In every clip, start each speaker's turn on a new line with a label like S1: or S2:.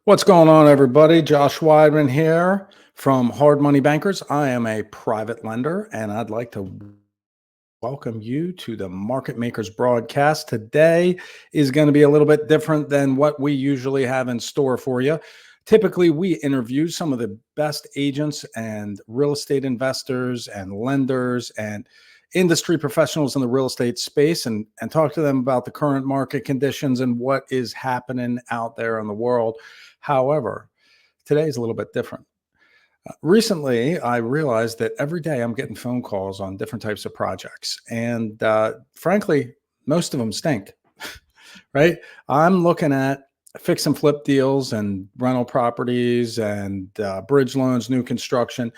S1: What's going on, everybody? Josh Weidman here from Hard Money Bankers. I am a private lender, and I'd like to welcome you to the Market Makers broadcast. Today is going to be a little bit different than what we usually have in store for you. Typically, we interview some of the best agents and real estate investors and lenders and industry professionals in the real estate space and talk to them about the current market conditions and what is happening out there in the world. However, today is a little bit different. Recently, I realized that every day I'm getting phone calls on different types of projects. And frankly, most of them stink, right? I'm looking at fix and flip deals and rental properties and bridge loans, new construction.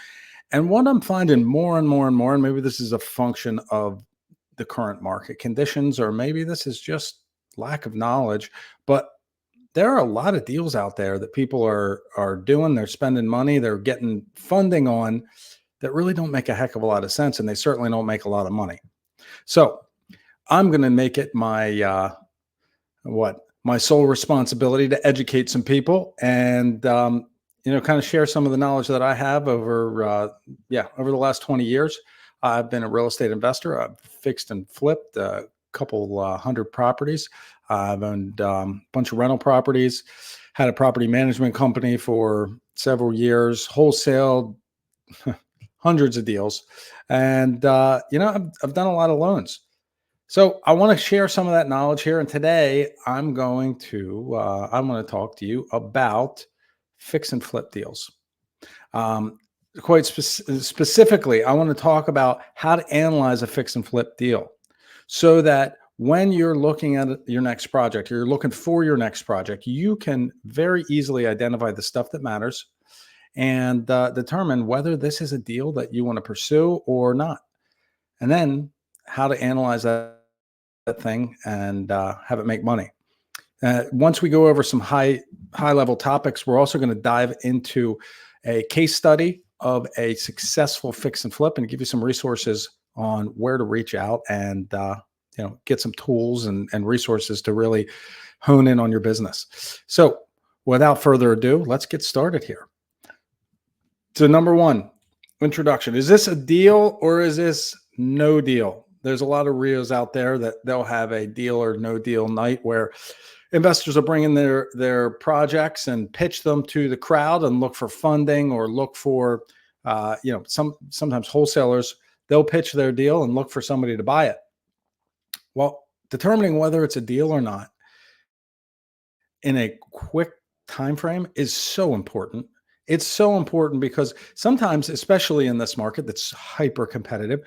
S1: And what I'm finding more and more and more, and maybe this is a function of the current market conditions, or maybe this is just lack of knowledge, but there are a lot of deals out there that people are doing. They're spending money, they're getting funding on that really don't make a heck of a lot of sense, and they certainly don't make a lot of money. So I'm going to make it my sole responsibility to educate some people and kind of share some of the knowledge that I have over the last 20 years. I've been a real estate investor. I've fixed and flipped a couple hundred properties. I've owned a bunch of rental properties, had a property management company for several years, wholesale hundreds of deals. And, I've done a lot of loans. So I want to share some of that knowledge here. And today I'm going to talk to you about fix and flip deals. Quite specifically, I want to talk about how to analyze a fix and flip deal so that when you're looking at your next project, you're looking for your next project, you can very easily identify the stuff that matters and determine whether this is a deal that you want to pursue or not. And then how to analyze that thing and have it make money. Once we go over some high level topics, we're also going to dive into a case study of a successful fix and flip and give you some resources on where to reach out and get some tools and resources to really hone in on your business. So without further ado, let's get started here. So number one, introduction. Is this a deal or is this no deal? There's a lot of RIAs out there that they'll have a deal or no deal night where investors will bring in their projects and pitch them to the crowd and look for funding or look for, sometimes wholesalers, they'll pitch their deal and look for somebody to buy it. Well, determining whether it's a deal or not in a quick time frame is so important. It's so important because sometimes, especially in this market that's hyper competitive,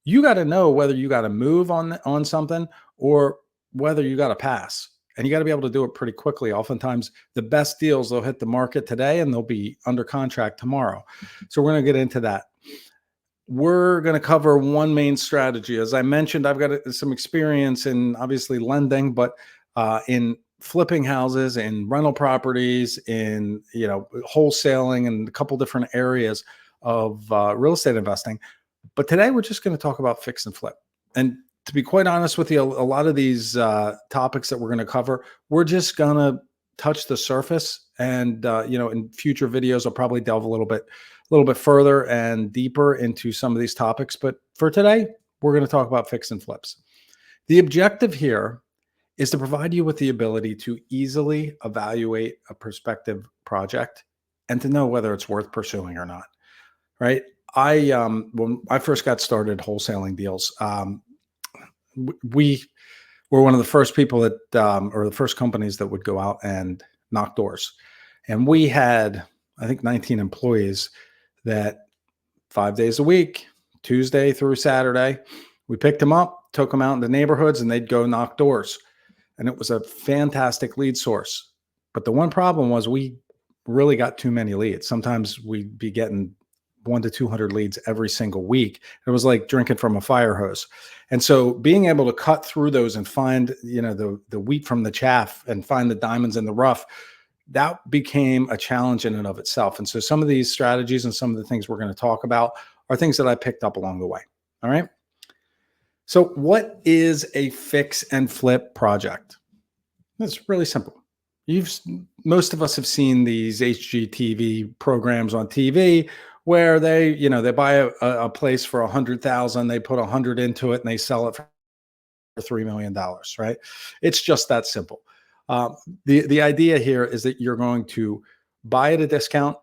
S1: you got to know whether you got to move on something or whether you got to pass. And you got to be able to do it pretty quickly. Oftentimes, the best deals, they'll hit the market today and they'll be under contract tomorrow. So we're going to get into that. We're going to cover one main strategy. As I mentioned, I've got some experience in obviously lending, but in flipping houses, in rental properties, in wholesaling, and a couple different areas of real estate investing. But today we're just going to talk about fix and flip. And to be quite honest with you, a lot of these topics that we're going to cover, we're just going to touch the surface. And in future videos, I'll probably delve a little bit further and deeper into some of these topics. But for today, we're going to talk about fix and flips. The objective here is to provide you with the ability to easily evaluate a prospective project and to know whether it's worth pursuing or not. Right? When I first got started wholesaling deals, we were one of the first people that, or the first companies that would go out and knock doors. And we had, I think, 19 employees that 5 days a week, Tuesday through Saturday, we picked them up, took them out in the neighborhoods, and they'd go knock doors. And it was a fantastic lead source. But the one problem was we really got too many leads. Sometimes we'd be getting 100 to 200 leads every single week. It was like drinking from a fire hose. And so being able to cut through those and find, the wheat from the chaff and find the diamonds in the rough, that became a challenge in and of itself. And so some of these strategies and some of the things we're going to talk about are things that I picked up along the way. All right. So what is a fix and flip project? It's really simple. You've s- Most of us have seen these HGTV programs on TV where they buy a place for 100,000, they put 100 into it, and they sell it for $3 million, right? It's just that simple. Um, the idea here is that you're going to buy at a discount,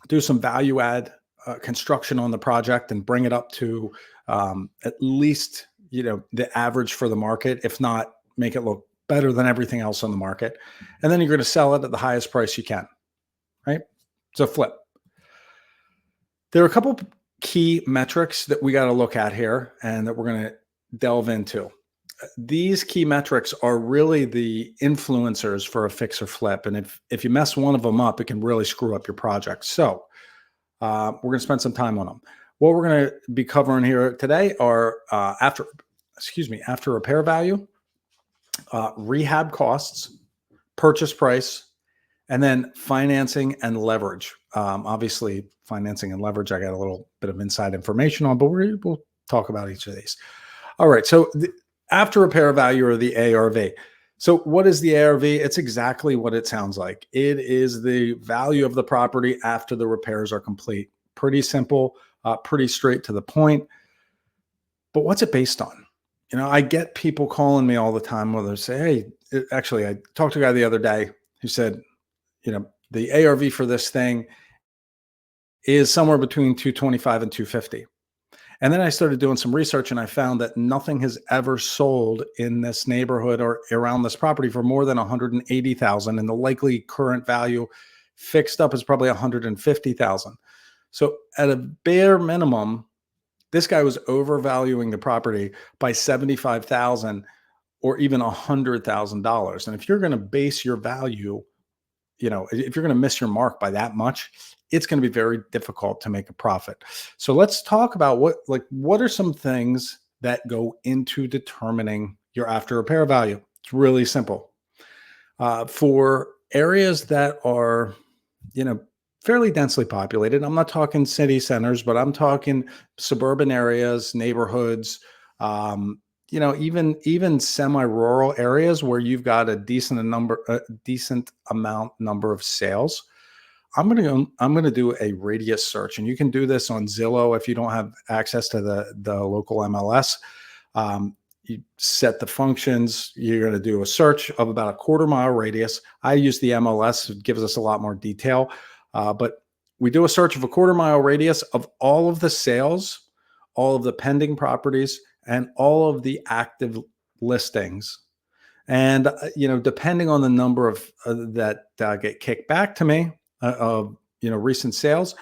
S1: do some value add construction on the project, and bring it up to at least the average for the market, if not make it look better than everything else on the market. And then you're going to sell it at the highest price you can, right? So flip. There are a couple key metrics that we got to look at here and that we're going to delve into. These key metrics are really the influencers for a fix or flip. And if you mess one of them up, it can really screw up your project. So we're going to spend some time on them. What we're going to be covering here today are after repair value, rehab costs, purchase price, and then financing and leverage. Obviously, financing and leverage, I got a little bit of inside information on, but we'll talk about each of these. All right. So the after repair value, or the ARV. So what is the ARV? It's exactly what it sounds like. It is the value of the property after the repairs are complete. Pretty simple, pretty straight to the point. But what's it based on? I get people calling me all the time where they say, hey, actually, I talked to a guy the other day who said, the ARV for this thing is somewhere between 225 and 250. And then I started doing some research and I found that nothing has ever sold in this neighborhood or around this property for more than 180,000, and the likely current value fixed up is probably 150,000. So at a bare minimum, this guy was overvaluing the property by 75,000 or even $100,000. And if you're going to base your value, if you're going to miss your mark by that much, it's going to be very difficult to make a profit. So let's talk about what are some things that go into determining your after repair value. It's really simple. For areas that are, fairly densely populated, I'm not talking city centers, but I'm talking suburban areas, neighborhoods, even semi-rural areas where you've got a decent amount number of sales. I'm going to do a radius search, and you can do this on Zillow if you don't have access to the local MLS. You set the functions. You're going to do a search of about a quarter-mile radius. I use the MLS; it gives us a lot more detail. But we do a search of a quarter-mile radius of all of the sales, all of the pending properties, and all of the active listings. And depending on the number of that get kicked back to me of recent sales,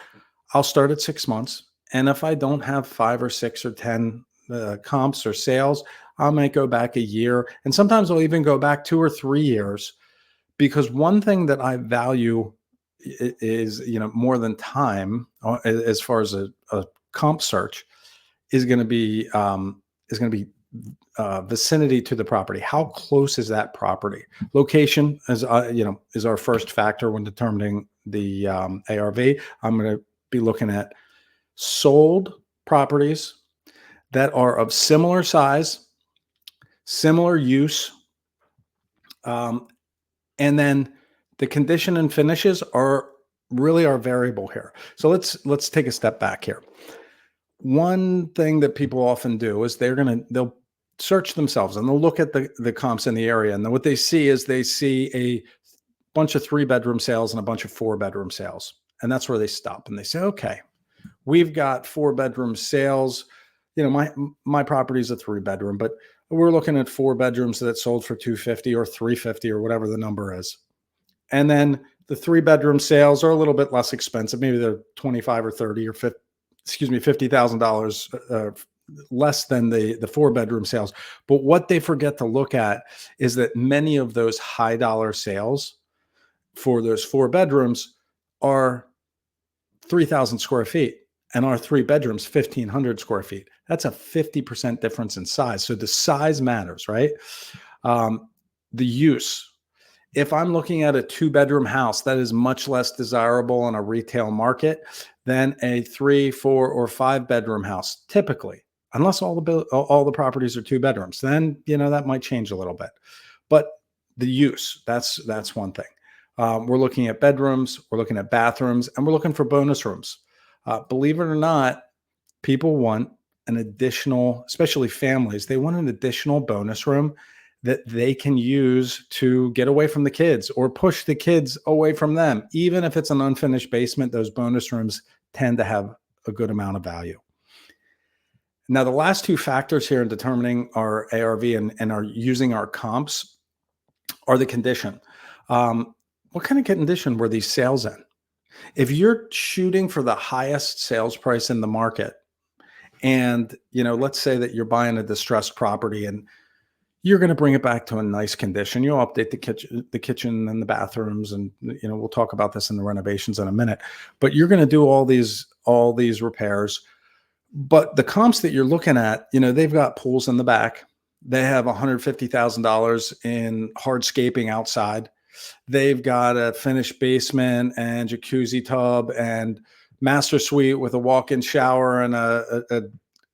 S1: I'll start at 6 months. And if I don't have 5 or 6 or 10 comps or sales, I might go back a year, and sometimes I'll even go back 2 or 3 years, because one thing that I value is more than time, as far as a comp search, is going to be vicinity to the property. How close is that property? Location is our first factor when determining the ARV. I'm going to be looking at sold properties that are of similar size, similar use, and then the condition and finishes are really our variable here. So let's take a step back here. One thing that people often do is they'll search themselves and they'll look at the comps in the area, and then what they see is a bunch of 3-bedroom sales and a bunch of 4-bedroom sales, and that's where they stop and they say, okay, we've got 4-bedroom sales. My property is a 3-bedroom, but we're looking at 4 bedrooms that sold for 250 or 350 or whatever the number is. And then the 3-bedroom sales are a little bit less expensive. Maybe they're 25 or 30 or $50,000 less than the 4-bedroom sales. But what they forget to look at is that many of those high dollar sales for those 4 bedrooms are 3,000 square feet, and our 3 bedrooms, 1,500 square feet. That's a 50% difference in size. So the size matters, right? The use. If I'm looking at a 2-bedroom house, that is much less desirable in a retail market than a 3, 4, or 5-bedroom house, typically, unless all the properties are 2 bedrooms. Then that might change a little bit. But the use. That's one thing. We're looking at bedrooms, we're looking at bathrooms, and we're looking for bonus rooms. Believe it or not, people want an additional, especially families, they want an additional bonus room that they can use to get away from the kids or push the kids away from them. Even if it's an unfinished basement, those bonus rooms tend to have a good amount of value. Now, the last two factors here in determining our ARV and are using our comps are the condition. What kind of condition were these sales in? If you're shooting for the highest sales price in the market, and let's say that you're buying a distressed property and you're going to bring it back to a nice condition, you'll update the kitchen and the bathrooms, and we'll talk about this in the renovations in a minute. But you're going to do all these repairs. But the comps that you're looking at, they've got pools in the back. They have $150,000 in hardscaping outside. They've got a finished basement and jacuzzi tub and master suite with a walk-in shower and a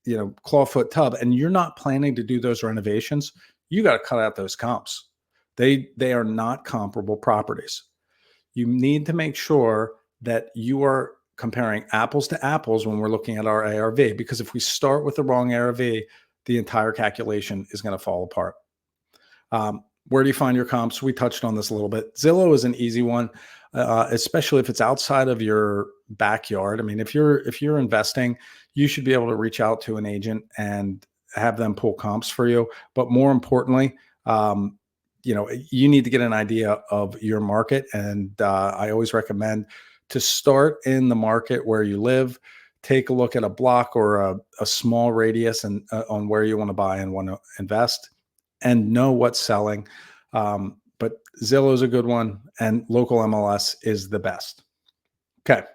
S1: clawfoot tub. And you're not planning to do those renovations. You got to cut out those comps. They are not comparable properties. You need to make sure that you are comparing apples to apples when we're looking at our ARV, because if we start with the wrong ARV, the entire calculation is going to fall apart. Where do you find your comps? We touched on this a little bit. Zillow is an easy one, especially if it's outside of your backyard. I mean, if you're investing, you should be able to reach out to an agent and have them pull comps for you. But more importantly, you need to get an idea of your market. And I always recommend to start in the market where you live. Take a look at a block or a small radius and on where you want to buy and want to invest, and know what's selling. But Zillow is a good one, and local MLS is the best. Okay.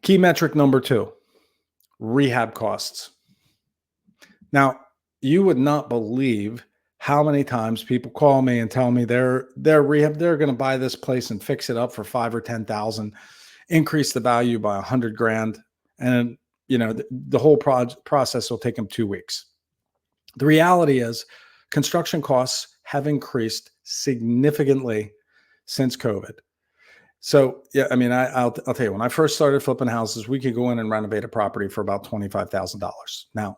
S1: Key metric number 2, rehab costs. Now, you would not believe how many times people call me and tell me they're going to buy this place and fix it up for $5,000 or $10,000, increase the value by $100,000, and the whole process will take them 2 weeks. The reality is, construction costs have increased significantly since COVID. So yeah, I mean, I'll tell you, when I first started flipping houses, we could go in and renovate a property for about $25,000. Now,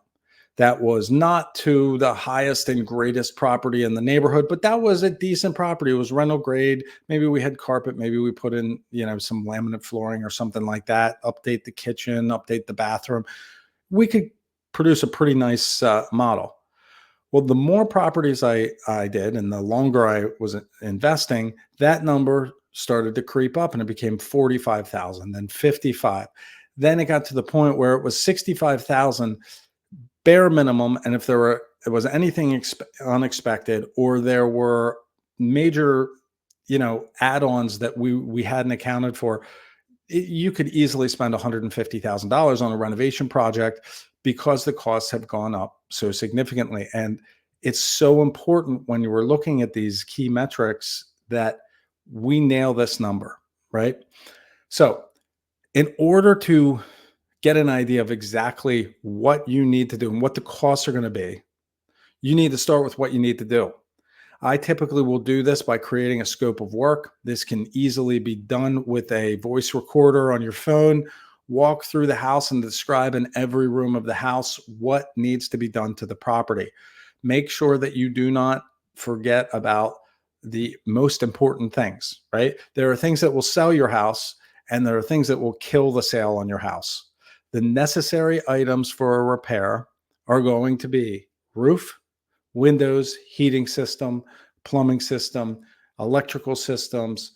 S1: that was not to the highest and greatest property in the neighborhood, but that was a decent property. It was rental grade. Maybe we had carpet. Maybe we put in, some laminate flooring or something like that. Update the kitchen, update the bathroom. We could produce a pretty nice model. Well, the more properties I did and the longer I was investing, that number started to creep up and it became 45,000, then 55. Then it got to the point where it was 65,000 bare minimum. And if there was anything unexpected, or there were major, add-ons that we hadn't accounted for, you could easily spend $150,000 on a renovation project because the costs have gone up so significantly. And it's so important when you were looking at these key metrics that we nail this number, right? So in order to get an idea of exactly what you need to do and what the costs are going to be, you need to start with what you need to do. I typically will do this by creating a scope of work. This can easily be done with a voice recorder on your phone. Walk through the house and describe in every room of the house what needs to be done to the property. Make sure that you do not forget about the most important things, right? There are things that will sell your house, and there are things that will kill the sale on your house. The necessary items for a repair are going to be roof, windows, heating system, plumbing system, electrical systems.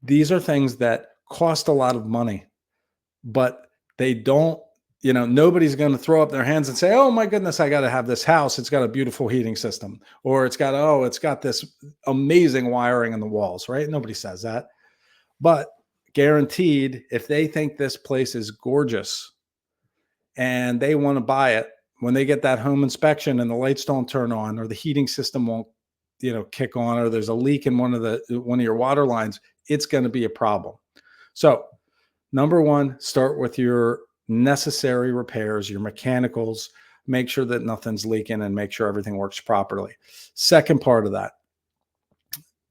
S1: These are things that cost a lot of money, but they don't, nobody's going to throw up their hands and say, oh my goodness, I got to have this house. It's got a beautiful heating system, or it's got this amazing wiring in the walls, right? Nobody says that. But guaranteed, if they think this place is gorgeous and they want to buy it, when they get that home inspection and the lights don't turn on, or the heating system won't, kick on, or there's a leak in one of your water lines, it's going to be a problem. So number one, start with your necessary repairs, your mechanicals. Make sure that nothing's leaking and make sure everything works properly. Second part of that,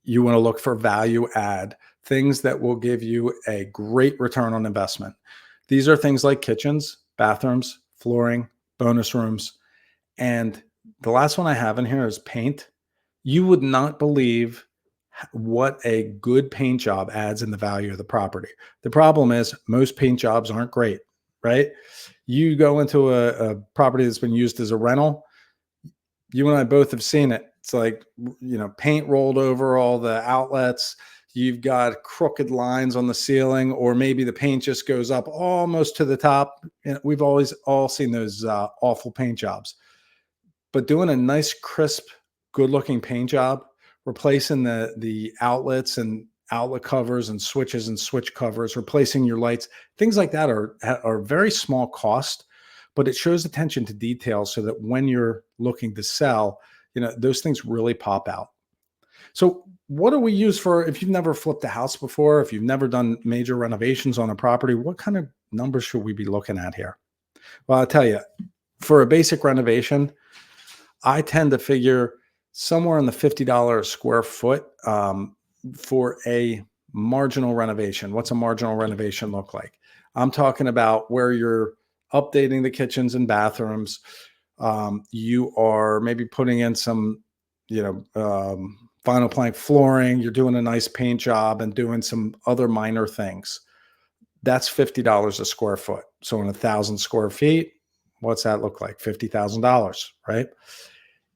S1: You want to look for value add, things that will give you a great return on investment. These are things like kitchens, bathrooms, flooring, bonus rooms. And the last one I have in here is paint. You would not believe what a good paint job adds in the value of the property. The problem is most paint jobs aren't great, right? You go into a property that's been used as a rental, you and I both have seen it. It's like, paint rolled over all the outlets. You've got crooked lines on the ceiling, or maybe the paint just goes up almost to the top. We've always all seen those awful paint jobs. But doing a nice, crisp, good-looking paint job, replacing the outlets and outlet covers and switches and switch covers, replacing your lights, things like that are very small cost, but it shows attention to detail so that when you're looking to sell, those things really pop out. So what do we use for, if you've never flipped a house before, if you've never done major renovations on a property, what kind of numbers should we be looking at here? Well, I'll tell you, for a basic renovation, I tend to figure somewhere in the $50 a square foot for a marginal renovation. What's a marginal renovation look like? I'm talking about where you're updating the kitchens and bathrooms. You are maybe putting in some, vinyl plank flooring. You're doing a nice paint job and doing some other minor things. That's $50 a square foot. So in 1,000 square feet, what's that look like? $50,000, right?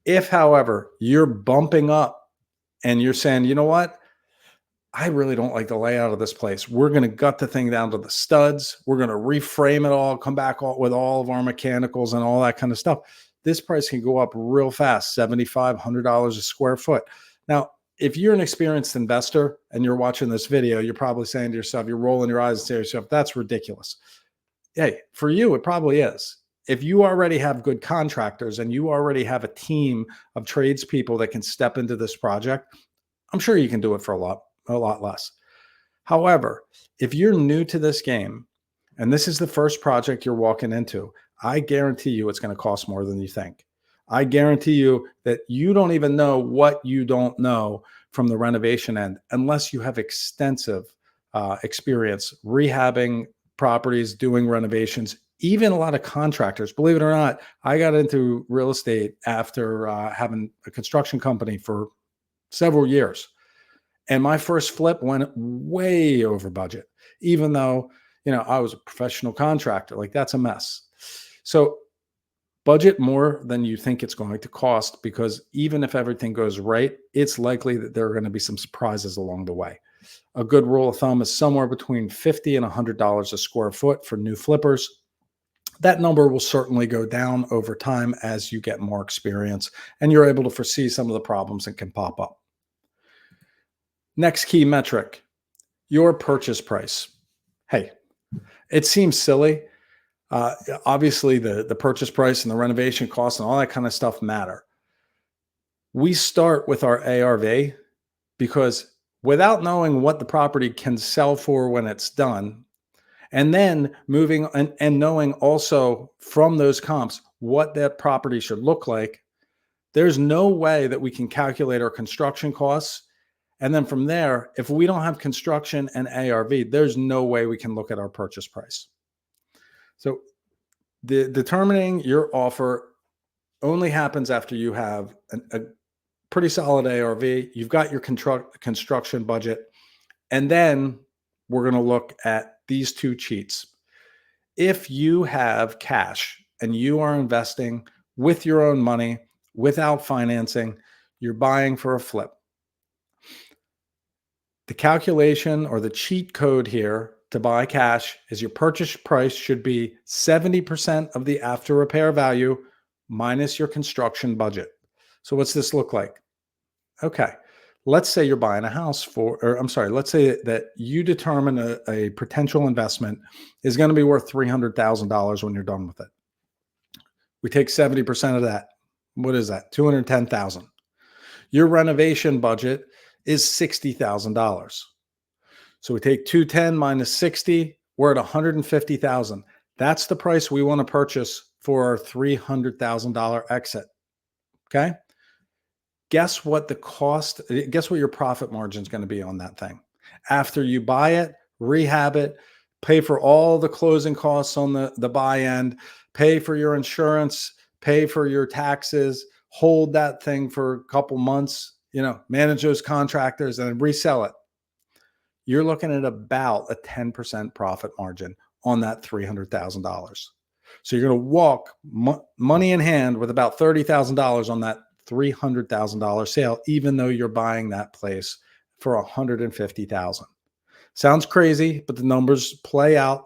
S1: If, however, you're bumping up and you're saying, you know what? I really don't like the layout of this place. We're going to gut the thing down to the studs. We're going to reframe it all, come back with all of our mechanicals and all that kind of stuff. This price can go up real fast, $75, $100 a square foot. Now, if you're an experienced investor and you're watching this video, you're probably saying to yourself, you're rolling your eyes and saying to yourself, that's ridiculous. Hey, for you, it probably is. If you already have good contractors and you already have a team of tradespeople that can step into this project, I'm sure you can do it for a lot less. However, if you're new to this game and this is the first project you're walking into, I guarantee you it's going to cost more than you think. I guarantee you that you don't even know what you don't know from the renovation end unless you have extensive experience rehabbing properties, doing renovations. Even a lot of contractors, believe it or not, I got into real estate after having a construction company for several years. And my first flip went way over budget, even though, I was a professional contractor. Like, that's a mess. So budget more than you think it's going to cost, because even if everything goes right, it's likely that there are going to be some surprises along the way. A good rule of thumb is somewhere between $50 and $100 a square foot for new flippers. That number will certainly go down over time as you get more experience and you're able to foresee some of the problems that can pop up. Next key metric, your purchase price. Hey, it seems silly. Obviously, the purchase price and the renovation costs and all that kind of stuff matter. We start with our ARV because without knowing what the property can sell for when it's done, and then moving and knowing also from those comps what that property should look like, there's no way that we can calculate our construction costs. And then from there, if we don't have construction and ARV, there's no way we can look at our purchase price. So determining your offer only happens after you have a pretty solid ARV. You've got your construction budget. And then we're going to look at these two cheats. If you have cash and you are investing with your own money without financing, you're buying for a flip. The calculation or the cheat code here to buy cash is your purchase price should be 70% of the after repair value minus your construction budget. So what's this look like? Okay. Let's say you're buying a house let's say that you determine a potential investment is going to be worth $300,000 when you're done with it. We take 70% of that. What is that? $210,000. Your renovation budget is $60,000. So we take 210 minus 60, we're at 150,000. That's the price we want to purchase for our $300,000 exit. Okay. Guess what the cost, guess what your profit margin is going to be on that thing after you buy it, rehab it, pay for all the closing costs on the buy end, pay for your insurance, pay for your taxes, hold that thing for a couple months, manage those contractors and resell it. You're looking at about a 10% profit margin on that $300,000. So you're going to walk money in hand with about $30,000 on that $300,000 sale, even though you're buying that place for $150,000. Sounds crazy, but the numbers play out.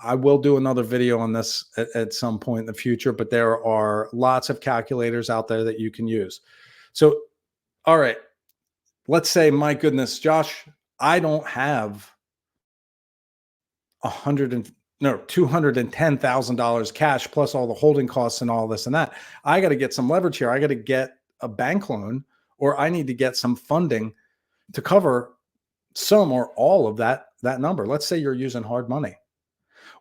S1: I will do another video on this at some point in the future, but there are lots of calculators out there that you can use. So, all right, let's say, my goodness, Josh, I don't have $210,000 cash plus all the holding costs and all this and that. I got to get some leverage here. I got to get a bank loan, or I need to get some funding to cover some or all of that number. Let's say you're using hard money.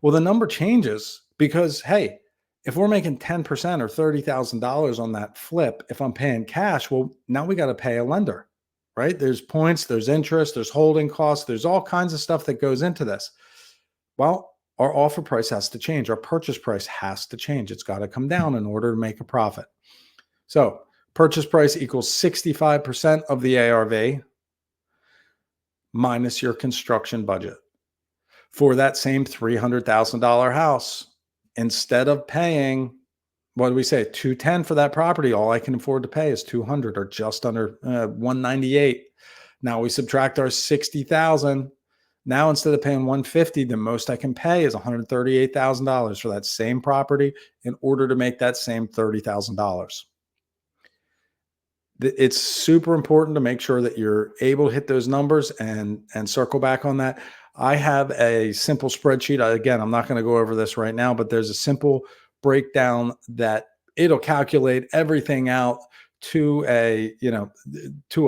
S1: Well, the number changes because, hey, if we're making 10% or $30,000 on that flip, if I'm paying cash, well, now we got to pay a lender, right? There's points, there's interest, there's holding costs, there's all kinds of stuff that goes into this. Well, our offer price has to change. Our purchase price has to change. It's got to come down in order to make a profit. So purchase price equals 65% of the ARV minus your construction budget. For that same $300,000 house, instead of paying, what do we say, $210 for that property, all I can afford to pay is $200 or just under $198. Now we subtract our $60,000. Now, instead of paying $150, the most I can pay is $138,000 for that same property in order to make that same $30,000. It's super important to make sure that you're able to hit those numbers and circle back on that. I have a simple spreadsheet. Again, I'm not going to go over this right now, but there's a simple breakdown that it'll calculate everything out to a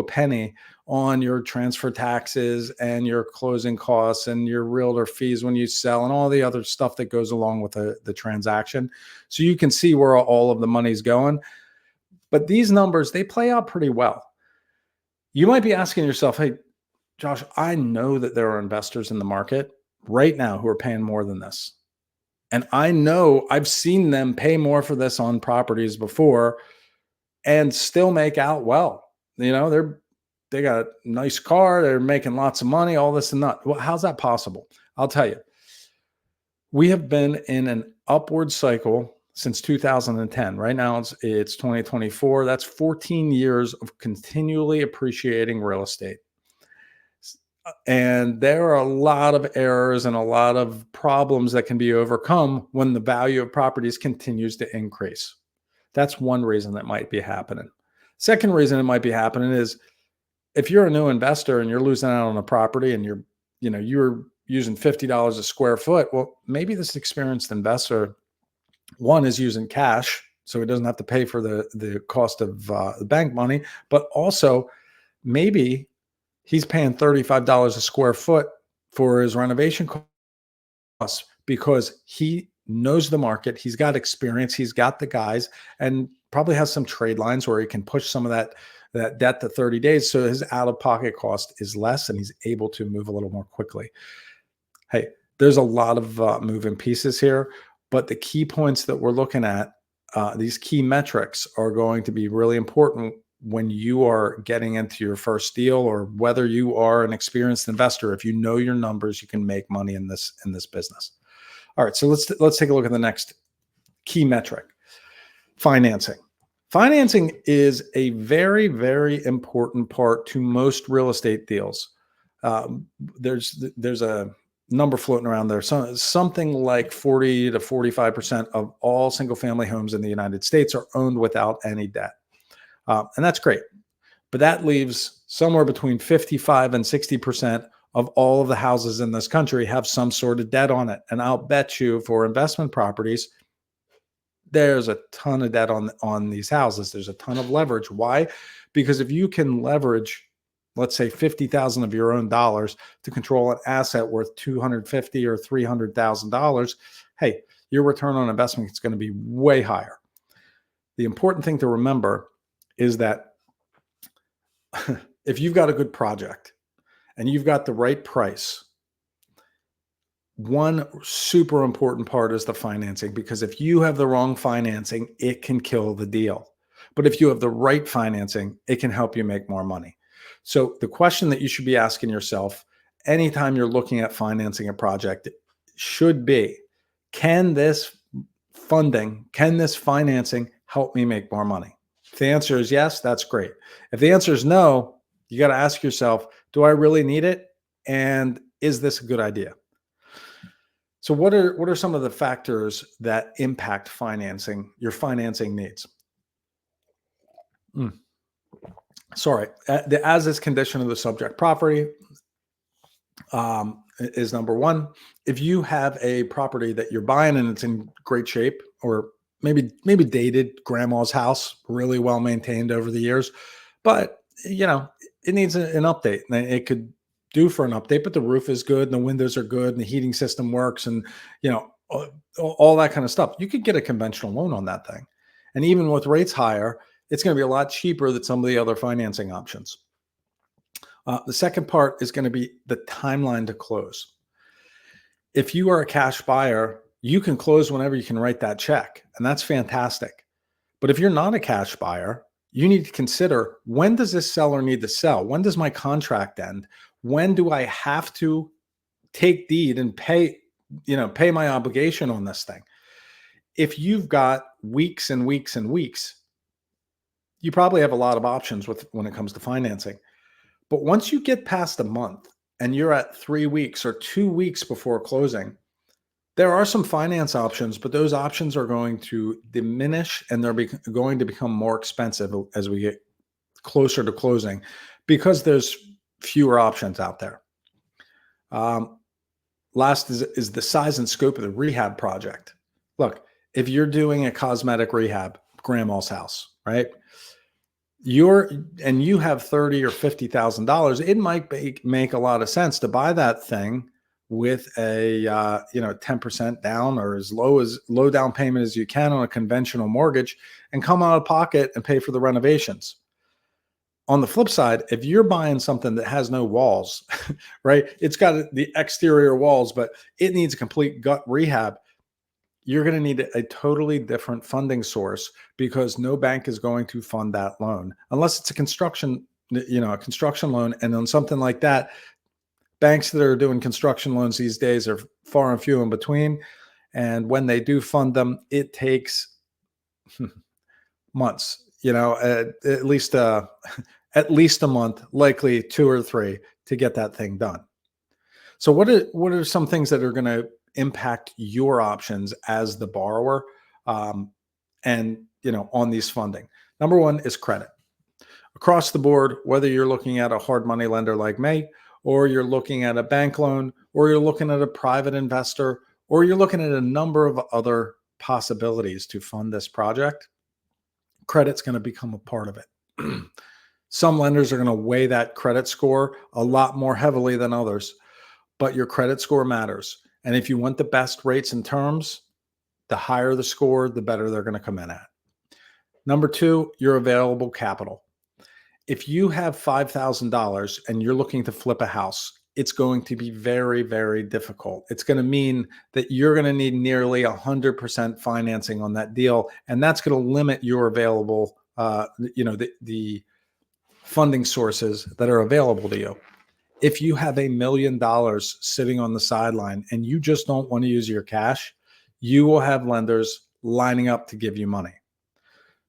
S1: penny on your transfer taxes and your closing costs and your realtor fees when you sell and all the other stuff that goes along with the transaction. So you can see where all of the money's going. But these numbers, they play out pretty well. You might be asking yourself, hey, Josh, I know that there are investors in the market right now who are paying more than this. And I know I've seen them pay more for this on properties before and still make out well. They got a nice car, they're making lots of money, all this and that. Well, how's that possible? I'll tell you. We have been in an upward cycle since 2010. Right now it's 2024. That's 14 years of continually appreciating real estate. And there are a lot of errors and a lot of problems that can be overcome when the value of properties continues to increase. That's one reason that might be happening. Second reason it might be happening is if you're a new investor and you're losing out on a property and you're using $50 a square foot, well, maybe this experienced investor, one, is using cash, so he doesn't have to pay for the cost of the bank money, but also maybe he's paying $35 a square foot for his renovation costs because he knows the market, he's got experience, he's got the guys, and probably has some trade lines where he can push some of that debt to 30 days. So his out-of-pocket cost is less and he's able to move a little more quickly. Hey, there's a lot of moving pieces here, but the key points that we're looking at, these key metrics are going to be really important when you are getting into your first deal, or whether you are an experienced investor. If you know your numbers, you can make money in this business. All right, so let's take a look at the next key metric: financing. Financing is a very, very important part to most real estate deals. There's a number floating around there. So something like 40 to 45% of all single family homes in the United States are owned without any debt. And that's great. But that leaves somewhere between 55 and 60% of all of the houses in this country have some sort of debt on it. And I'll bet you for investment properties, there's a ton of debt on these houses. There's a ton of leverage. Why? Because if you can leverage, let's say, 50,000 of your own dollars to control an asset worth $250,000 or $300,000, hey, your return on investment is going to be way higher. The important thing to remember is that if you've got a good project and you've got the right price, one super important part is the financing, because if you have the wrong financing, it can kill the deal. But if you have the right financing, it can help you make more money. So the question that you should be asking yourself anytime you're looking at financing a project should be, can this can this financing help me make more money? If the answer is yes, that's great. If the answer is no, you got to ask yourself, do I really need it? And is this a good idea? So what are some of the factors that impact your financing needs? Mm, sorry. The as is condition of the subject property is number one. If you have a property that you're buying and it's in great shape, or maybe dated, grandma's house, really well maintained over the years, but it needs an update. And it could do for an update, but the roof is good and the windows are good and the heating system works, and all that kind of stuff. You could get a conventional loan on that thing, and even with rates higher, it's going to be a lot cheaper than some of the other financing options. The second part is going to be the timeline to close. If you are a cash buyer, you can close whenever you can write that check, and that's fantastic. But if you're not a cash buyer, you need to consider, when does this seller need to sell? When does my contract end? When do I have to take deed and pay my obligation on this thing? If you've got weeks and weeks and weeks, you probably have a lot of options when it comes to financing. But once you get past a month and you're at 3 weeks or 2 weeks before closing, there are some finance options, but those options are going to diminish, and they're going to become more expensive as we get closer to closing, because there's fewer options out there. Last is the size and scope of the rehab project. Look, if you're doing a cosmetic rehab, grandma's house, right? You have $30,000 or $50,000, it might make a lot of sense to buy that thing with a 10% down, or as low down payment as you can on a conventional mortgage, and come out of pocket and pay for the renovations. On the flip side, if you're buying something that has no walls, right? It's got the exterior walls, but it needs a complete gut rehab. You're going to need a totally different funding source, because no bank is going to fund that loan unless it's a construction loan. And on something like that, banks that are doing construction loans these days are far and few in between. And when they do fund them, it takes months, at least a month, likely 2 or 3, to get that thing done. So what are some things that are going to impact your options as the borrower, and on these funding? Number one is credit. Across the board, whether you're looking at a hard money lender like me, or you're looking at a bank loan, or you're looking at a private investor, or you're looking at a number of other possibilities to fund this project, credit's going to become a part of it. Some lenders are going to weigh that credit score a lot more heavily than others, but your credit score matters. And if you want the best rates and terms, the higher the score, the better they're going to come in at. Number two, your available capital. If you have $5,000 and you're looking to flip a house, it's going to be very, very difficult. It's going to mean that you're going to need nearly 100% financing on that deal. And that's going to limit your available, the funding sources that are available to you. If you have $1 million sitting on the sideline and you just don't want to use your cash, you will have lenders lining up to give you money.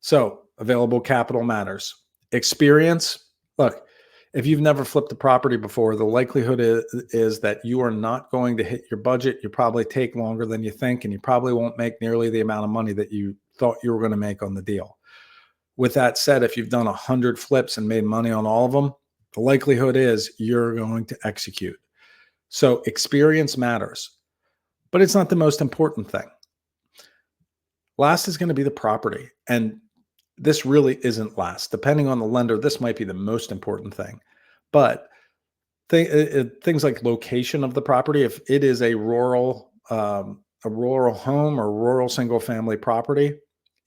S1: So available capital matters. Experience. Look, if you've never flipped a property before, the likelihood is that you are not going to hit your budget. You probably take longer than you think, and you probably won't make nearly the amount of money that you thought you were going to make on the deal. With that said, if you've done 100 flips and made money on all of them, the likelihood is you're going to execute. So experience matters, but it's not the most important thing. Last is going to be the property. And this really isn't last. Depending on the lender, this might be the most important thing. But things like location of the property, if it is a rural home or rural single family property,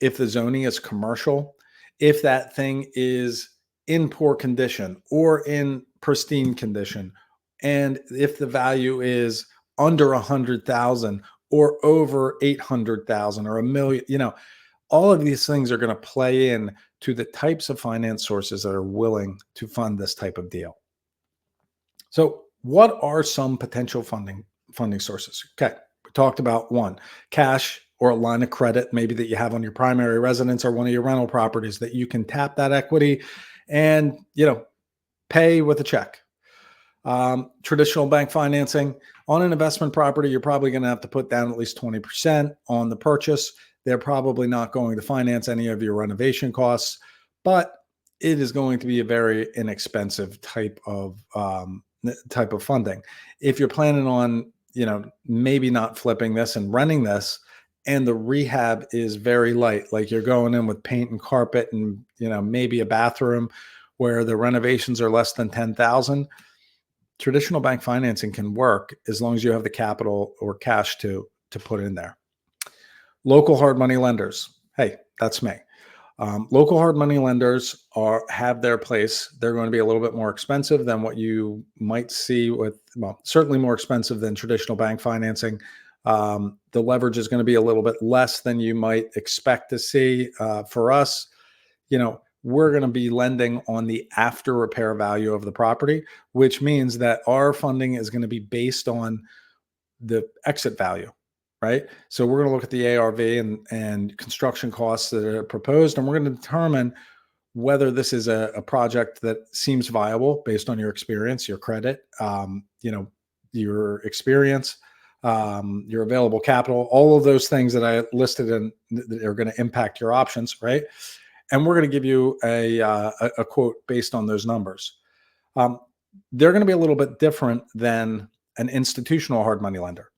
S1: if the zoning is commercial, if that thing is in poor condition or in pristine condition, and if the value is under 100,000 or over 800,000 or a million, all of these things are going to play in to the types of finance sources that are willing to fund this type of deal. So, what are some potential funding sources? Okay, we talked about one, cash or a line of credit, maybe that you have on your primary residence or one of your rental properties that you can tap that equity and pay with a check. Traditional bank financing on an investment property, you're probably going to have to put down at least 20% on the purchase. They're probably not going to finance any of your renovation costs, but it is going to be a very inexpensive type of funding. If you're planning on, maybe not flipping this and renting this, and the rehab is very light, like you're going in with paint and carpet and maybe a bathroom, where the renovations are less than 10,000. Traditional bank financing can work as long as you have the capital or cash to put in there. Local hard money lenders. Hey, that's me. Local hard money lenders have their place. They're going to be a little bit more expensive than what you might see certainly more expensive than traditional bank financing. The leverage is going to be a little bit less than you might expect to see. For us, we're going to be lending on the after repair value of the property, which means that our funding is going to be based on the exit value, right? So we're going to look at the ARV and construction costs that are proposed, and we're going to determine whether this is a project that seems viable based on your experience, your credit, your experience, your available capital, all of those things that I listed and that are going to impact your options, right? And we're going to give you a quote based on those numbers. They're going to be a little bit different than an institutional hard money lender.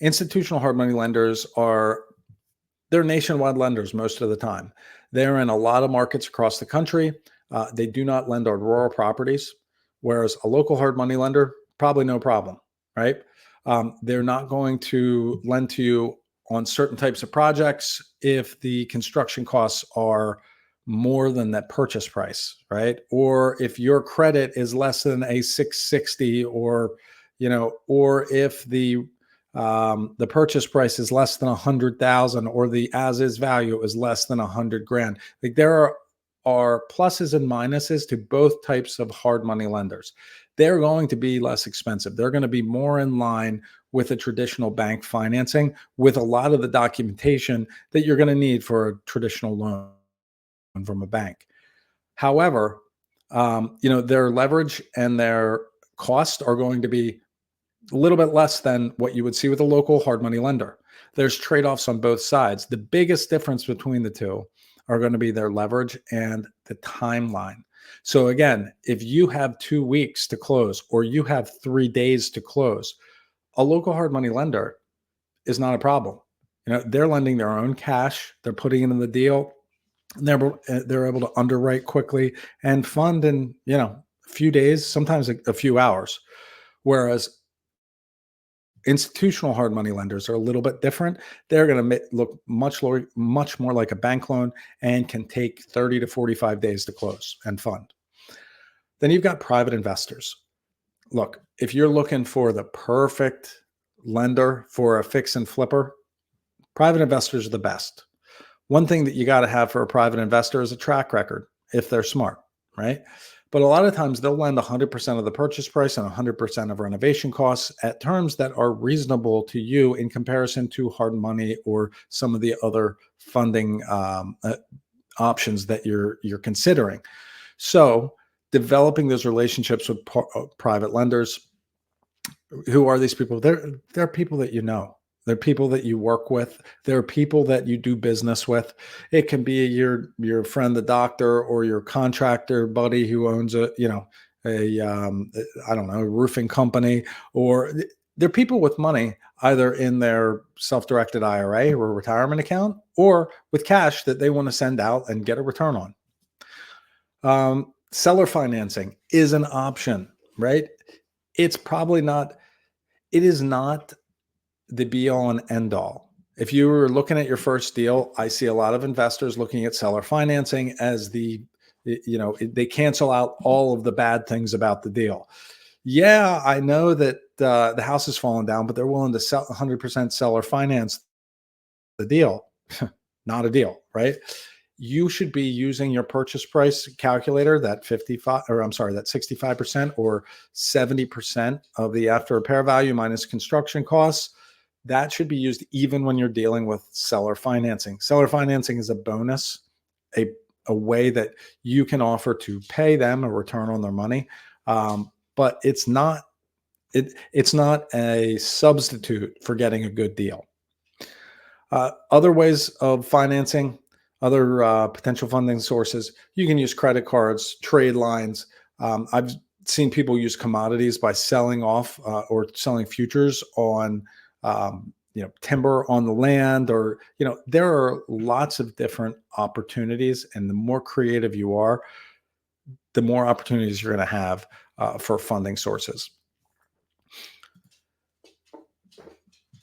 S1: Institutional hard money lenders they're nationwide lenders most of the time. They're in a lot of markets across the country. They do not lend on rural properties, whereas a local hard money lender, probably no problem, right? They're not going to lend to you on certain types of projects if the construction costs are more than that purchase price, right? Or if your credit is less than a 660, or if the purchase price is less than 100,000, or the as is value is less than 100 grand. Like, there are pluses and minuses to both types of hard money lenders. They're going to be less expensive. They're going to be more in line with a traditional bank financing, with a lot of the documentation that you're going to need for a traditional loan from a bank. However, their leverage and their cost are going to be a little bit less than what you would see with a local hard money lender. There's trade-offs on both sides. The biggest difference between the two are going to be their leverage and the timeline. So again, if you have 2 weeks to close, or you have 3 days to close, a local hard money lender is not a problem. They're lending their own cash. They're putting it in the deal. They're able to underwrite quickly and fund in a few days, sometimes a few hours. Whereas institutional hard money lenders are a little bit different. They're going to look much more like a bank loan, and can take 30 to 45 days to close and fund. Then you've got private investors. Look, if you're looking for the perfect lender for a fix and flipper, private investors are the best. One thing that you got to have for a private investor is a track record, if they're smart, right? But a lot of times they'll lend 100% of the purchase price and 100% of renovation costs at terms that are reasonable to you in comparison to hard money or some of the other funding options that you're considering. So developing those relationships with private lenders. Who are these people? They're people that you know. They're people that you work with. They're people that you do business with. It can be your friend, the doctor, or your contractor buddy who owns a roofing company, or they're people with money either in their self-directed IRA or retirement account, or with cash that they want to send out and get a return on. Seller financing is an option, right? It is not the be all and end all. If you were looking at your first deal, I see a lot of investors looking at seller financing as the They cancel out all of the bad things about the deal. Yeah, I know that the house has fallen down, but they're willing to sell 100% seller finance the deal. Not a deal, right? You should be using your purchase price calculator, that 55, or I'm sorry, that 65% or 70% of the after repair value minus construction costs. That should be used even when you're dealing with seller financing. Seller financing is a bonus, a, a way that you can offer to pay them a return on their money. But it's not a substitute for getting a good deal. Other ways of financing, other potential funding sources, you can use credit cards, trade lines. I've seen people use commodities by selling off or selling futures on, timber on the land, or, there are lots of different opportunities. And the more creative you are, the more opportunities you're going to have for funding sources.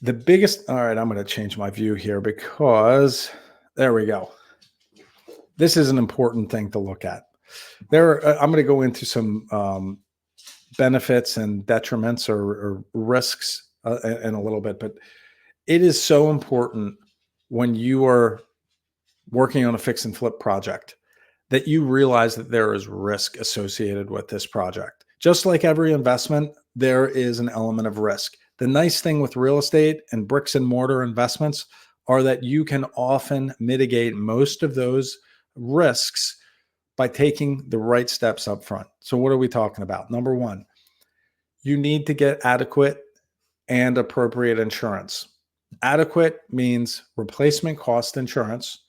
S1: All right, I'm going to change my view here because there we go. This is an important thing to look at. I'm going to go into some benefits and detriments or risks in a little bit, but it is so important when you are working on a fix and flip project that you realize that there is risk associated with this project. Just like every investment, there is an element of risk. The nice thing with real estate and bricks and mortar investments are that you can often mitigate most of those risks by taking the right steps up front. So what are we talking about? Number one, you need to get adequate and appropriate insurance. Adequate means replacement cost insurance,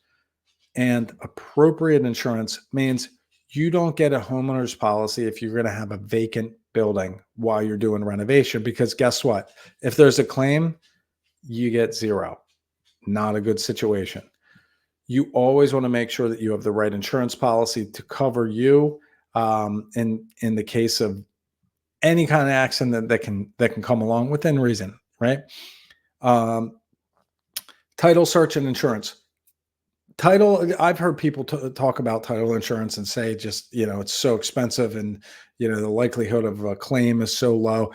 S1: and appropriate insurance means you don't get a homeowner's policy if you're going to have a vacant building while you're doing renovation, because guess what? If there's a claim, you get zero. Not a good situation. You always want to make sure that you have the right insurance policy to cover you in the case of any kind of accident that can come along within reason, right? Title search and insurance. Title, I've heard people talk about title insurance and say just, it's so expensive and, the likelihood of a claim is so low.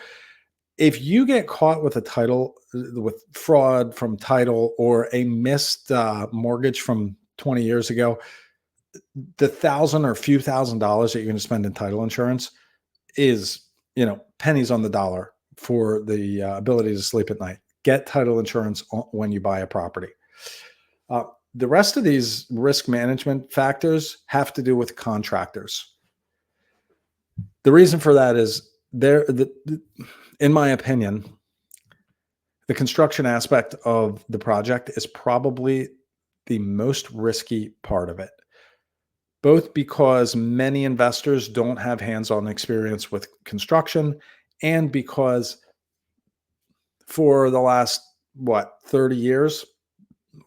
S1: If you get caught with with fraud from title or a missed mortgage from 20 years ago, the $1,000 or a few $1,000s that you're going to spend in title insurance is, pennies on the dollar for the ability to sleep at night. Get title insurance when you buy a property. The rest of these risk management factors have to do with contractors. The reason for that is in my opinion, the construction aspect of the project is probably the most risky part of it, both because many investors don't have hands-on experience with construction and because for the last, 30 years,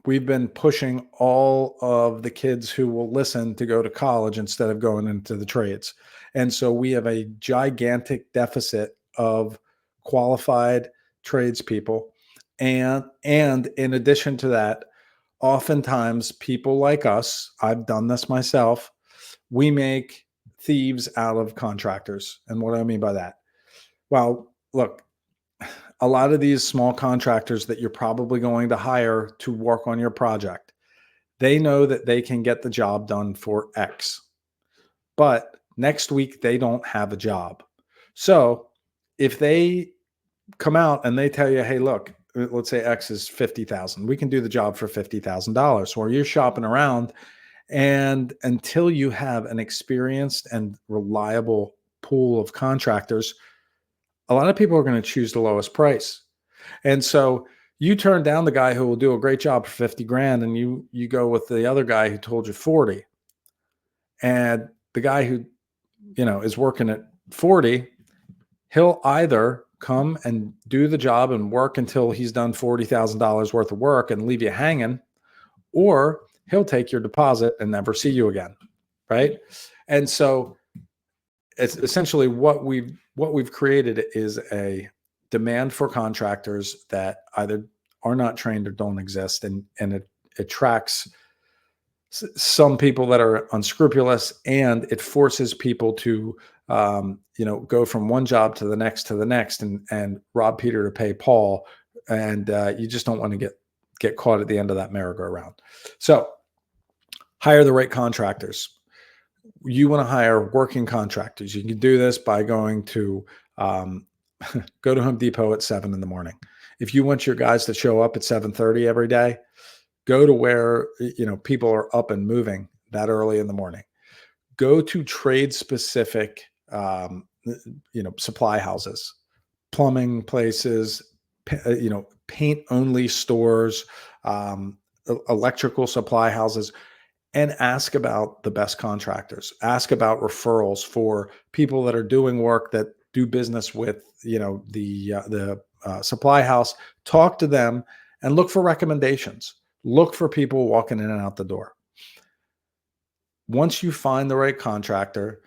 S1: we've been pushing all of the kids who will listen to go to college instead of going into the trades. And so we have a gigantic deficit of qualified tradespeople. And in addition to that, oftentimes people like us, I've done this myself, we make thieves out of contractors. And what do I mean by that? Well, look, a lot of these small contractors that you're probably going to hire to work on your project, they know that they can get the job done for X, but next week they don't have a job. So if they come out and they tell you, hey, look, let's say X is 50,000, we can do the job for $50,000, or you're shopping around, and until you have an experienced and reliable pool of contractors, a lot of people are going to choose the lowest price. And so you turn down the guy who will do a great job for 50 grand, and you go with the other guy who told you 40. And the guy who, is working at 40, he'll either come and do the job and work until he's done $40,000 worth of work and leave you hanging, or he'll take your deposit and never see you again. Right. And so it's essentially what we've created is a demand for contractors that either are not trained or don't exist, and it attracts some people that are unscrupulous, and it forces people to go from one job to the next, and rob Peter to pay Paul, and you just don't want to get caught at the end of that merry-go-round. So hire the right contractors. You want to hire working contractors. You can do this by going to go to Home Depot at 7 in the morning. If you want your guys to show up at 7:30 every day, go to where people are up and moving that early in the morning. Go to trade specific supply houses, plumbing places, paint only stores, electrical supply houses, and ask about the best contractors. Ask about referrals for people that are doing work that do business with the supply house. Talk to them and look for recommendations. Look for people walking in and out the door. Once you find the right contractor,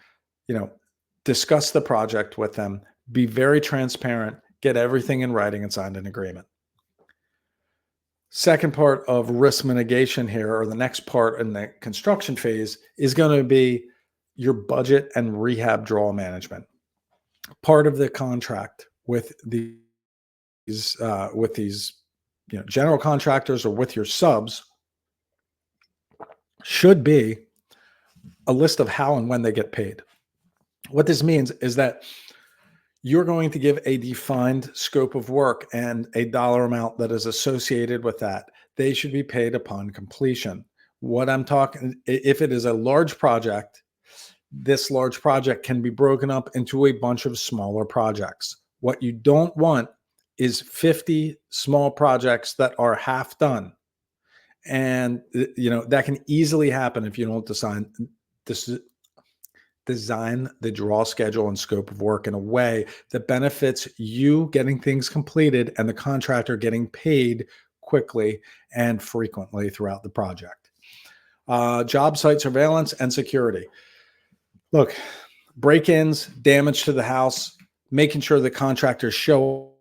S1: discuss the project with them, be very transparent, get everything in writing and signed an agreement. Second part of risk mitigation here, or the next part in the construction phase, is going to be your budget and rehab draw management. Part of the contract with these general contractors or with your subs should be a list of how and when they get paid. What this means is that you're going to give a defined scope of work and a dollar amount that is associated with that. They should be paid upon completion. What I'm talking, if it is a large project, this large project can be broken up into a bunch of smaller projects. What you don't want is 50 small projects that are half done. And that can easily happen if you don't design the draw schedule and scope of work in a way that benefits you getting things completed and the contractor getting paid quickly and frequently throughout the project. Job site surveillance and security. Look, break-ins, damage to the house, making sure the contractors show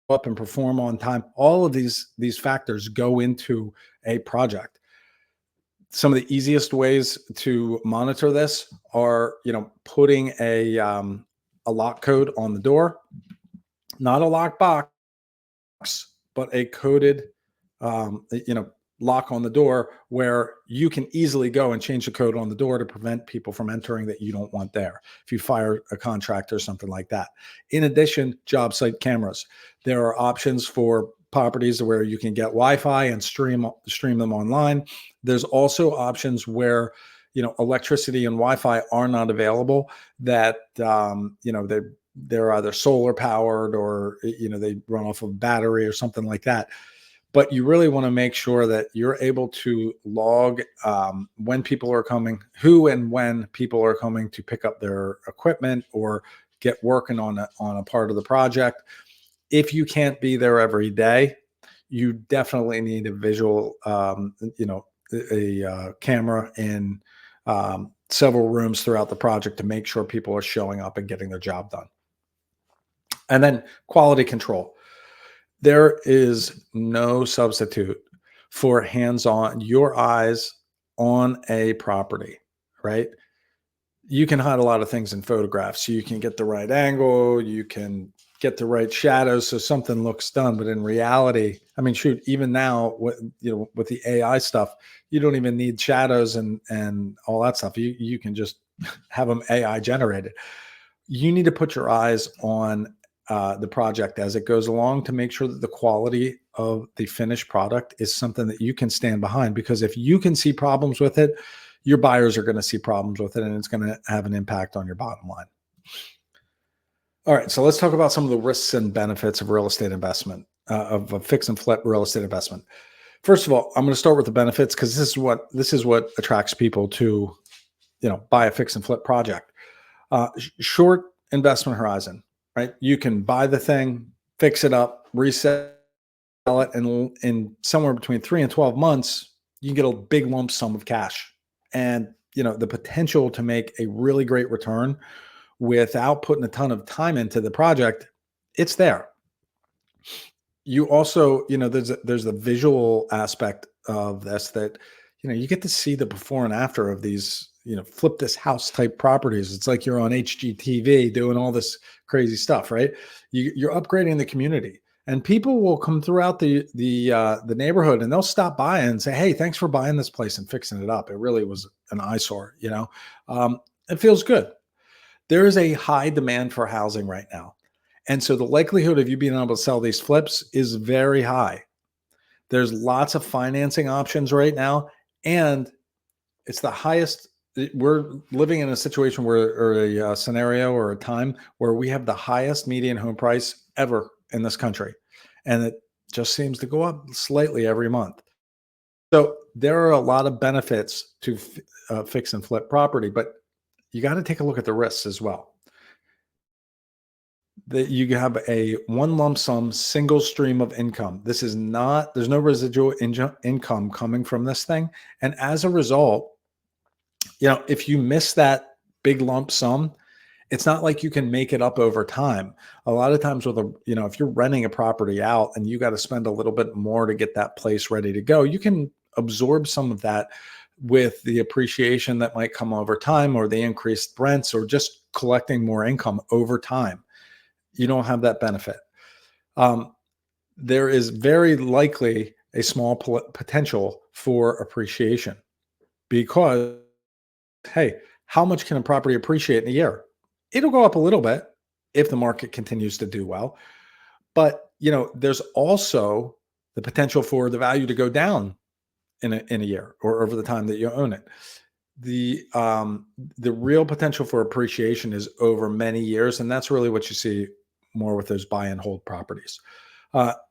S1: up and perform on time. All of these factors go into a project. Some of the easiest ways to monitor this are, putting a lock code on the door, not a lock box, but a coded, lock on the door where you can easily go and change the code on the door to prevent people from entering that you don't want there. If you fire a contractor or something like that. In addition, job site cameras. There are options for properties where you can get Wi-Fi and stream them online. There's also options where electricity and Wi-Fi are not available, that they're either solar powered or they run off of battery or something like that. But you really want to make sure that you're able to log when people are coming, who and when people are coming to pick up their equipment or get working on a part of the project. If you can't be there every day, you definitely need a visual, a camera in several rooms throughout the project to make sure people are showing up and getting their job done. And then quality control. There is no substitute for hands-on, your eyes on a property, right? You can hide a lot of things in photographs. You can get the right angle, you can get the right shadows so something looks done. But in reality, I mean, shoot, even now with the AI stuff, you don't even need shadows and all that stuff. You can just have them AI generated. You need to put your eyes on the project as it goes along to make sure that the quality of the finished product is something that you can stand behind. Because if you can see problems with it, your buyers are going to see problems with it, and it's going to have an impact on your bottom line. All right, so let's talk about some of the risks and benefits of real estate investment, of a fix and flip real estate investment. First of all, I'm going to start with the benefits because this is what attracts people to, buy a fix and flip project. Short investment horizon, right? You can buy the thing, fix it up, resell it, and in somewhere between 3 and 12 months, you can get a big lump sum of cash. And the potential to make a really great return without putting a ton of time into the project, it's there. You also, there's the visual aspect of this, that you get to see the before and after of these, flip this house type properties. It's like you're on HGTV doing all this crazy stuff, right? You're upgrading the community, and people will come throughout the neighborhood, and they'll stop by and say, "Hey, thanks for buying this place and fixing it up. It really was an eyesore." It feels good. There is a high demand for housing right now, and so the likelihood of you being able to sell these flips is very high. There's lots of financing options right now, and it's the highest. We're living in a situation where, or a scenario or a time where we have the highest median home price ever in this country. And it just seems to go up slightly every month. So there are a lot of benefits to fix and flip property, but you got to take a look at the risks as well. That you have a one lump sum single stream of income. This is not, there's no residual income coming from this thing. And as a result, if you miss that big lump sum, it's not like you can make it up over time. A lot of times if you're renting a property out and you got to spend a little bit more to get that place ready to go, you can absorb some of that with the appreciation that might come over time, or the increased rents, or just collecting more income over time. You don't have that benefit. There is very likely a small potential for appreciation, because, hey, how much can a property appreciate in a year? It'll go up a little bit if the market continues to do well. But, there's also the potential for the value to go down in a year or over the time that you own it. The real potential for appreciation is over many years, and that's really what you see more with those buy and hold properties.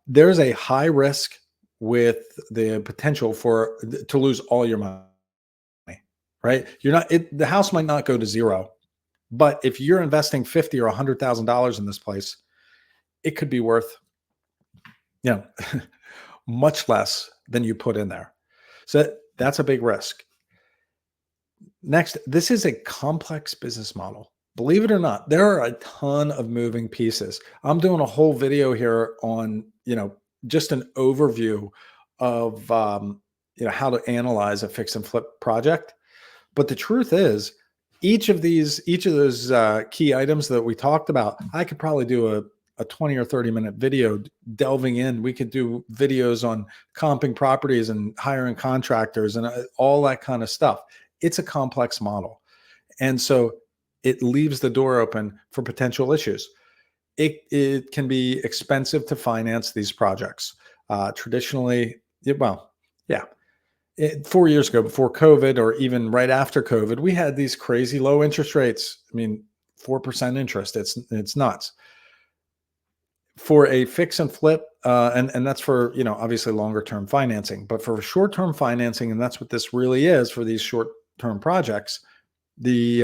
S1: There's a high risk with the potential to lose all your money, right? The house might not go to zero, but if you're investing $50 or $100,000 in this place, it could be worth, much less than you put in there. So that's a big risk. Next, this is a complex business model. Believe it or not, there are a ton of moving pieces. I'm doing a whole video here on, just an overview of, how to analyze a fix and flip project. But the truth is, each of those key items that we talked about, I could probably do a 20 or 30-minute video delving in. We could do videos on comping properties and hiring contractors and all that kind of stuff. It's a complex model. And so it leaves the door open for potential issues. It can be expensive to finance these projects. Traditionally, 4 years ago, before COVID, or even right after COVID, we had these crazy low interest rates. I mean, 4% interest. It's nuts. For a fix and flip, and that's for, obviously longer term financing, but for short term financing, and that's what this really is for these short term projects, the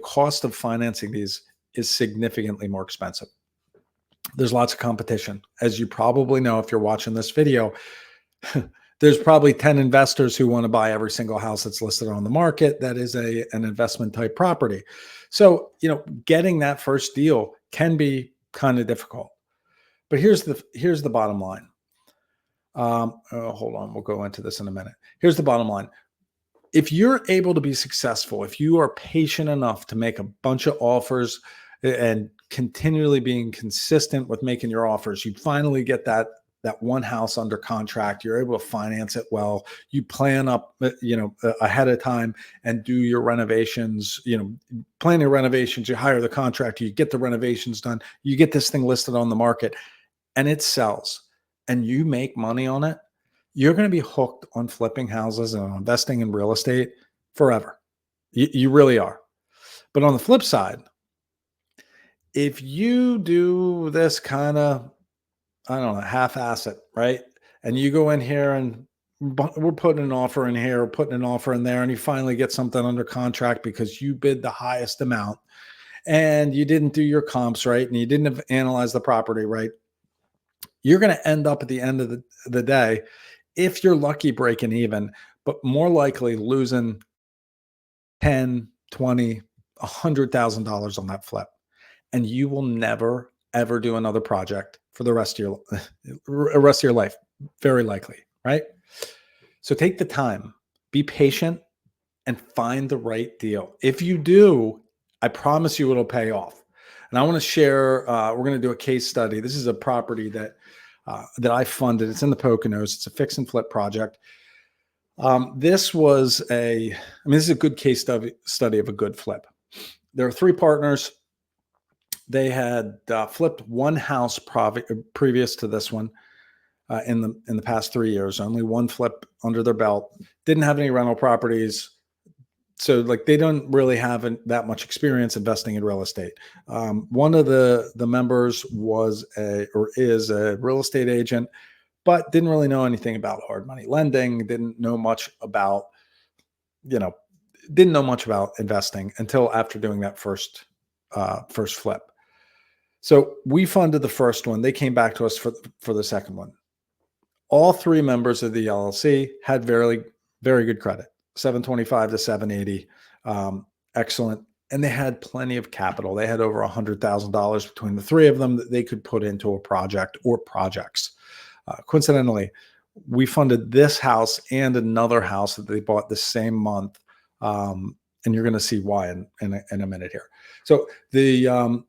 S1: cost of financing these is significantly more expensive. There's lots of competition, as you probably know if you're watching this video. There's probably 10 investors who want to buy every single house that's listed on the market that is an investment type property. So, getting that first deal can be kind of difficult. But here's the bottom line. Hold on, we'll go into this in a minute. Here's the bottom line. If you're able to be successful, if you are patient enough to make a bunch of offers and continually being consistent with making your offers, you finally get that one house under contract. You're able to finance it well. You plan up, ahead of time and do your renovations, plan your renovations, you hire the contractor, you get the renovations done, you get this thing listed on the market, and it sells and you make money on it. You're going to be hooked on flipping houses and on investing in real estate forever. You really are. But on the flip side, if you do this kind of, I don't know, half-ass it, right? And you go in here and we're putting an offer in here, putting an offer in there, and you finally get something under contract because you bid the highest amount and you didn't do your comps right and you didn't analyze the property right. You're going to end up at the end of the day, if you're lucky, breaking even, but more likely losing 10, 20, $100,000 on that flip. And you will never, ever do another project for the rest of your life, very likely, right? So take the time Be patient and find the right deal. If you do, I promise you it'll pay off. And I want to share. We're going to do a case study. This is a property that I funded. It's in the Poconos. It's a fix and flip project. This was this is a good case study of a good flip. There are three partners. They had flipped one house previous to this one in the past 3 years. Only one flip under their belt. Didn't have any rental properties, so like they don't really have that much experience investing in real estate. One of the members is a real estate agent, but didn't really know anything about hard money lending. Didn't know much about investing until after doing that first flip. So we funded the first one. They came back to us for the second one. All three members of the LLC had very, very good credit, 725 to 780, excellent. And they had plenty of capital. They had over $100,000 between the three of them that they could put into a project or projects. Coincidentally, we funded this house and another house that they bought the same month. And you're going to see why in a minute here. So the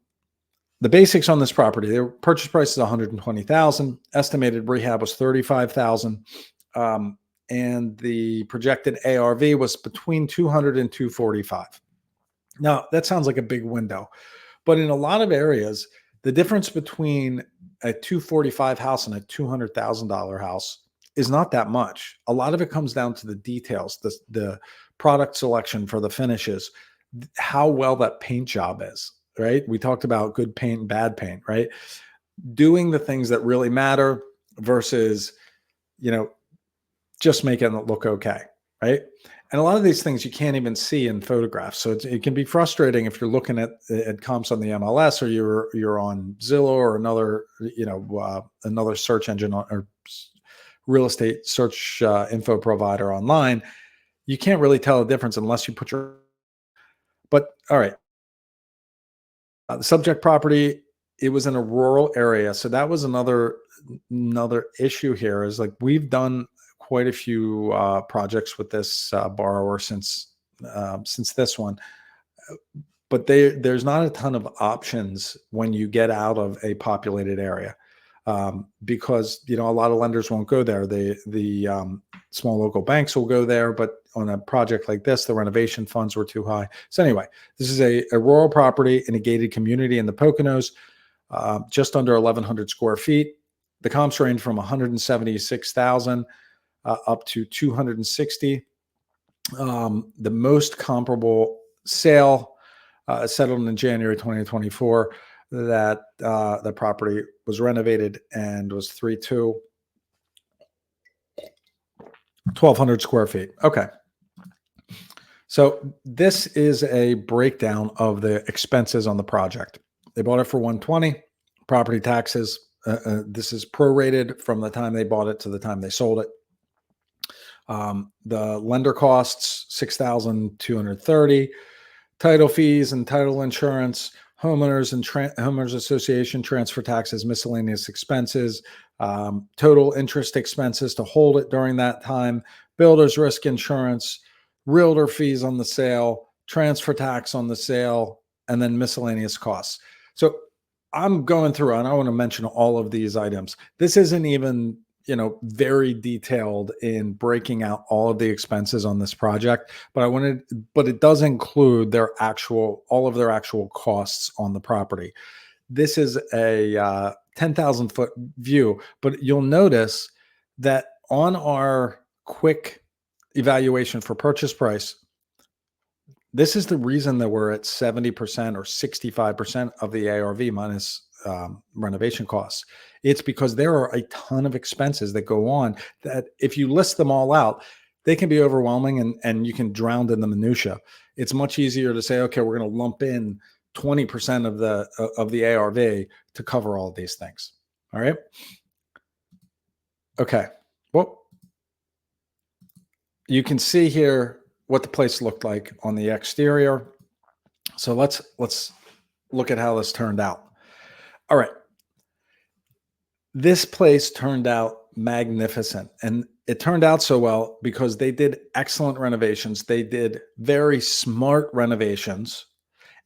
S1: basics on this property, their purchase price is $120,000. Estimated rehab was $35,000. And the projected ARV was between $200 and $245. Now, that sounds like a big window, but in a lot of areas, the difference between a $245 house and a $200,000 house is not that much. A lot of it comes down to the details, the product selection for the finishes, how well that paint job is, right? We talked about good paint and bad paint, right? Doing the things that really matter versus, just making it look okay, right? And a lot of these things you can't even see in photographs. So it can be frustrating if you're looking at comps on the MLS or you're on Zillow or another search engine or real estate search info provider online. You can't really tell the difference unless you put but all right. The subject property, it was in a rural area. So that was another issue here is like we've done quite a few projects with this borrower since this one, but there's not a ton of options when you get out of a populated area because a lot of lenders won't go there. The small local banks will go there, but on a project like this, the renovation funds were too high. So anyway, this is a rural property in a gated community in the Poconos, just under 1,100 square feet. The comps range from 176,000 up to 260. The most comparable sale settled in January 2024. That the property was renovated and was 3.2, 1,200 square feet. Okay. So this is a breakdown of the expenses on the project. They bought it for 120. Property taxes. This is prorated from the time they bought it to the time they sold it. The lender costs $6,230. Title fees and title insurance, homeowners and homeowners association transfer taxes, miscellaneous expenses, total interest expenses to hold it during that time, builder's risk insurance, realtor fees on the sale, transfer tax on the sale, and then miscellaneous costs. So I'm going through, and I want to mention all of these items. This isn't even very detailed in breaking out all of the expenses on this project, but it does include all of their actual costs on the property. This is a 10,000 foot view, but you'll notice that on our quick evaluation for purchase price, this is the reason that we're at 70% or 65% of the ARV minus renovation costs. It's because there are a ton of expenses that go on that if you list them all out, they can be overwhelming and you can drown in the minutia. It's much easier to say, okay, we're going to lump in 20% of the ARV to cover all of these things. All right. Okay. Well, you can see here what the place looked like on the exterior. So let's look at how this turned out. All right. This place turned out magnificent. And it turned out so well because they did excellent renovations. They did very smart renovations,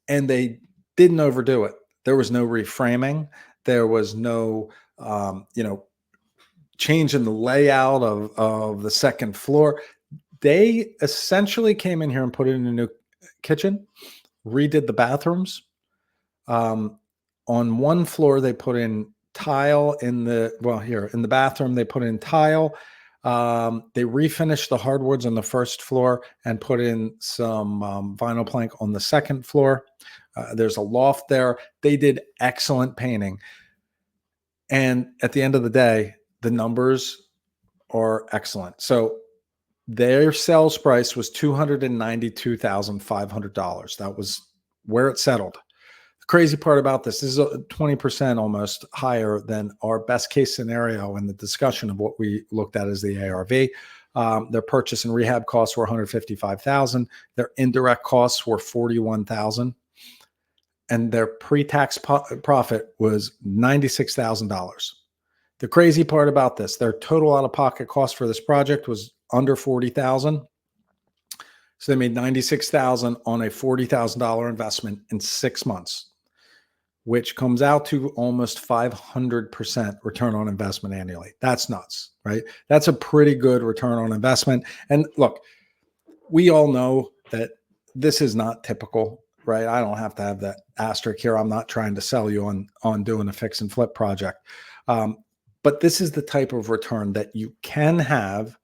S1: and they didn't overdo it. There was no reframing. There was no, you know, change in the layout of the second floor. They essentially came in here and put in a new kitchen, redid the bathrooms. Um, on one floor, they put in tile in the, well, here in the bathroom, they put in tile. They refinished the hardwoods on the first floor and put in some vinyl plank on the second floor. There's a loft there. They did excellent painting. And at the end of the day, the numbers are excellent. So their sales price was $292,500. That was where it settled. The crazy part about this is 20% almost higher than our best case scenario in the discussion of what we looked at as the ARV. Their purchase and rehab costs were 155,000. Their indirect costs were 41,000, and their pre-tax profit was $96,000. The crazy part about this, their total out-of-pocket cost for this project was under 40,000. So they made 96,000 on a $40,000 investment in 6 months, which comes out to almost 500% return on investment annually. That's nuts, right? That's a pretty good return on investment. And look, we all know that this is not typical, right? I don't have to have that asterisk here. I'm not trying to sell you on doing a fix and flip project. But this is the type of return that you can have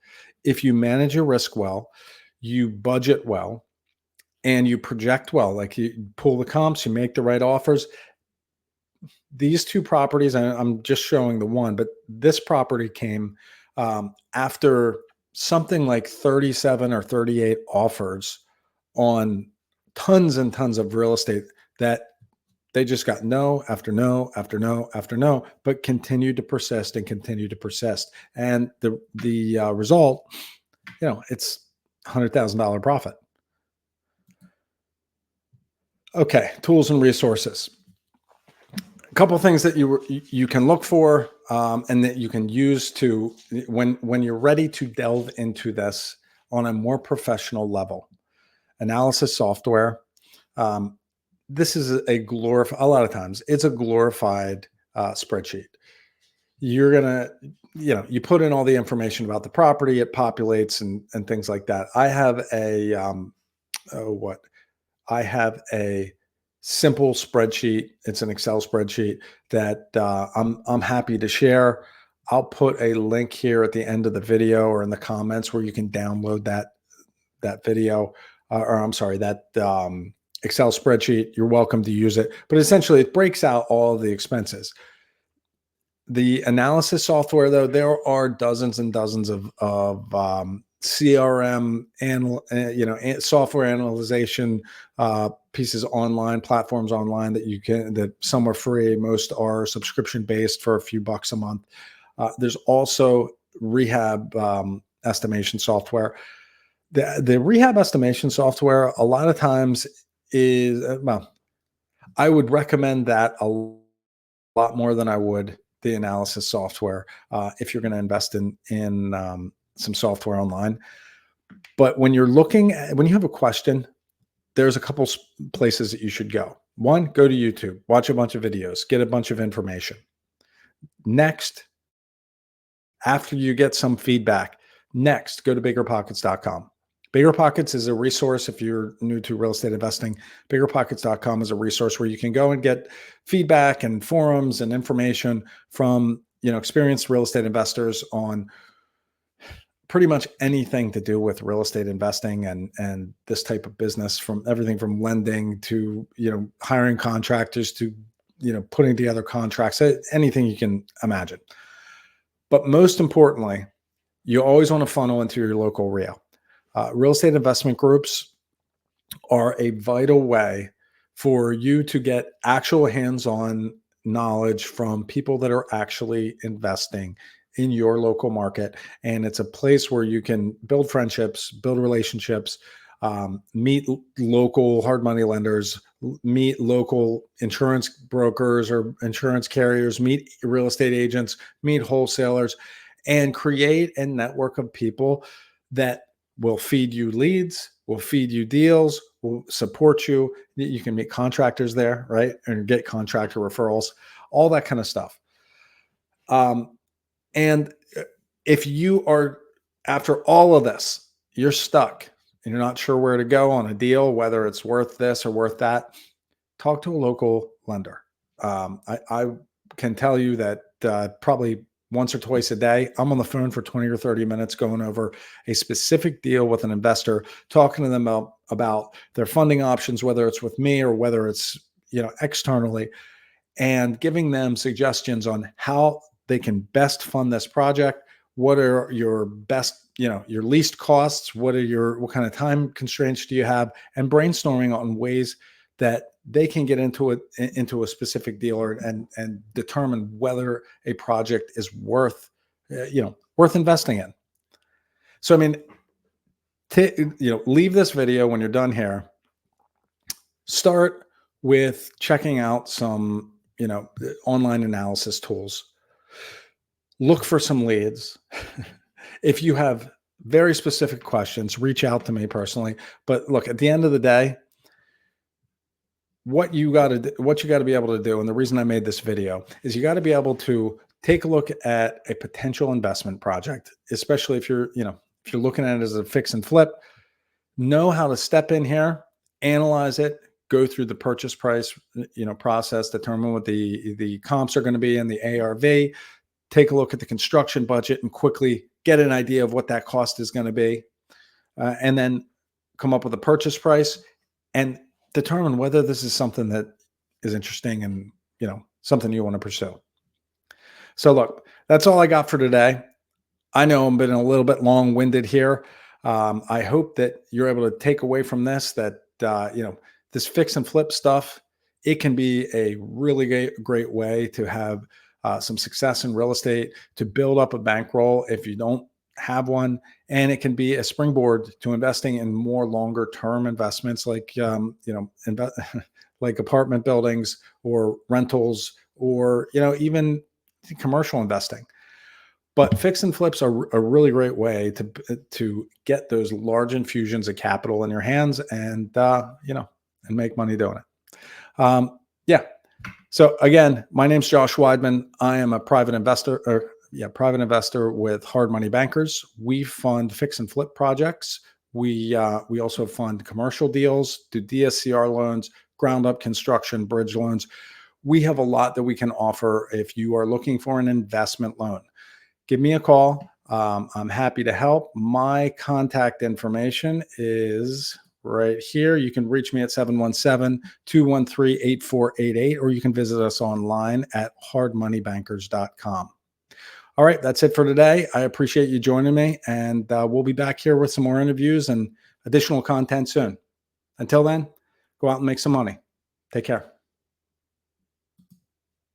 S1: if you manage your risk well, you budget well, and you project well. Like you pull the comps, you make the right offers. These two properties, and I'm just showing the one, but this property came after something like 37 or 38 offers on tons and tons of real estate that they just got no after no after no after no, but continued to persist and continue to persist. And the result, it's $100,000 profit. Okay, tools and resources. A couple of things that you can look for and that you can use to when you're ready to delve into this on a more professional level. Analysis software. This is a lot of times it's a glorified spreadsheet. You're gonna, you put in all the information about the property, it populates and things like that. I have a simple spreadsheet. It's an Excel spreadsheet that I'm happy to share. I'll put a link here at the end of the video or in the comments where you can download that video, or I'm sorry, that Excel spreadsheet. You're welcome to use it, but essentially it breaks out all of the expenses. The analysis software, though, there are dozens and dozens of CRM and software analyzation pieces online, platforms online that some are free, most are subscription based for a few bucks a month. There's also rehab estimation software. The rehab estimation software a lot of times is I would recommend that a lot more than I would the analysis software if you're going to invest in some software online. But when you have a question, there's a couple places that you should go. One, go to YouTube, watch a bunch of videos, get a bunch of information. Next, after you get some feedback, go to biggerpockets.com. BiggerPockets is a resource. If you're new to real estate investing, biggerpockets.com is a resource where you can go and get feedback and forums and information from, experienced real estate investors on pretty much anything to do with real estate investing and this type of business, from everything from lending to, hiring contractors to, putting together contracts, anything you can imagine. But most importantly, you always want to funnel into your local REO. Real estate investment groups are a vital way for you to get actual hands-on knowledge from people that are actually investing in your local market. And it's a place where you can build friendships, build relationships, meet local hard money lenders, meet local insurance brokers or insurance carriers, meet real estate agents, meet wholesalers. and create a network of people that will feed you leads, will feed you deals, will support you. You can meet contractors there, right? And get contractor referrals, all that kind of stuff. And if you are, after all of this, you're stuck and you're not sure where to go on a deal, whether it's worth this or worth that, talk to a local lender. I can tell you that probably once or twice a day, I'm on the phone for 20 or 30 minutes going over a specific deal with an investor, talking to them about their funding options, whether it's with me or whether it's externally, and giving them suggestions on how they can best fund this project. What are your best, your least costs? What kind of time constraints do you have? And brainstorming on ways that they can get into a specific deal and determine whether a project is worth investing in. So, I mean, leave this video when you're done here. Start with checking out some, online analysis tools. Look for some leads. If you have very specific questions, reach out to me personally. But look, at the end of the day, what you got to be able to do, and the reason I made this video, is you got to be able to take a look at a potential investment project, especially if you're looking at it as a fix and flip. Know how to step in here, analyze it, go through the purchase price, process, determine what the comps are going to be in the ARV, take a look at the construction budget and quickly get an idea of what that cost is going to be, and then come up with a purchase price and determine whether this is something that is interesting and something you want to pursue. So look, that's all I got for today. I know I'm been a little bit long-winded here. I hope that you're able to take away from this that this fix and flip stuff, it can be a really great way to have some success in real estate, to build up a bankroll if you don't have one. And it can be a springboard to investing in more longer term investments like, like apartment buildings or rentals or, even commercial investing. But fix and flips are a really great way to get those large infusions of capital in your hands and, and make money doing it. Yeah. So again, my name's Josh Weidman. I am a private investor with Hard Money Bankers. We fund fix and flip projects. We also fund commercial deals, do DSCR loans, ground up construction, bridge loans. We have a lot that we can offer if you are looking for an investment loan. Give me a call. I'm happy to help. My contact information is right here. You can reach me at 717-213-8488, or you can visit us online at hardmoneybankers.com. All right, that's it for today. I appreciate you joining me, and we'll be back here with some more interviews and additional content soon. Until then, go out and make some money. Take care.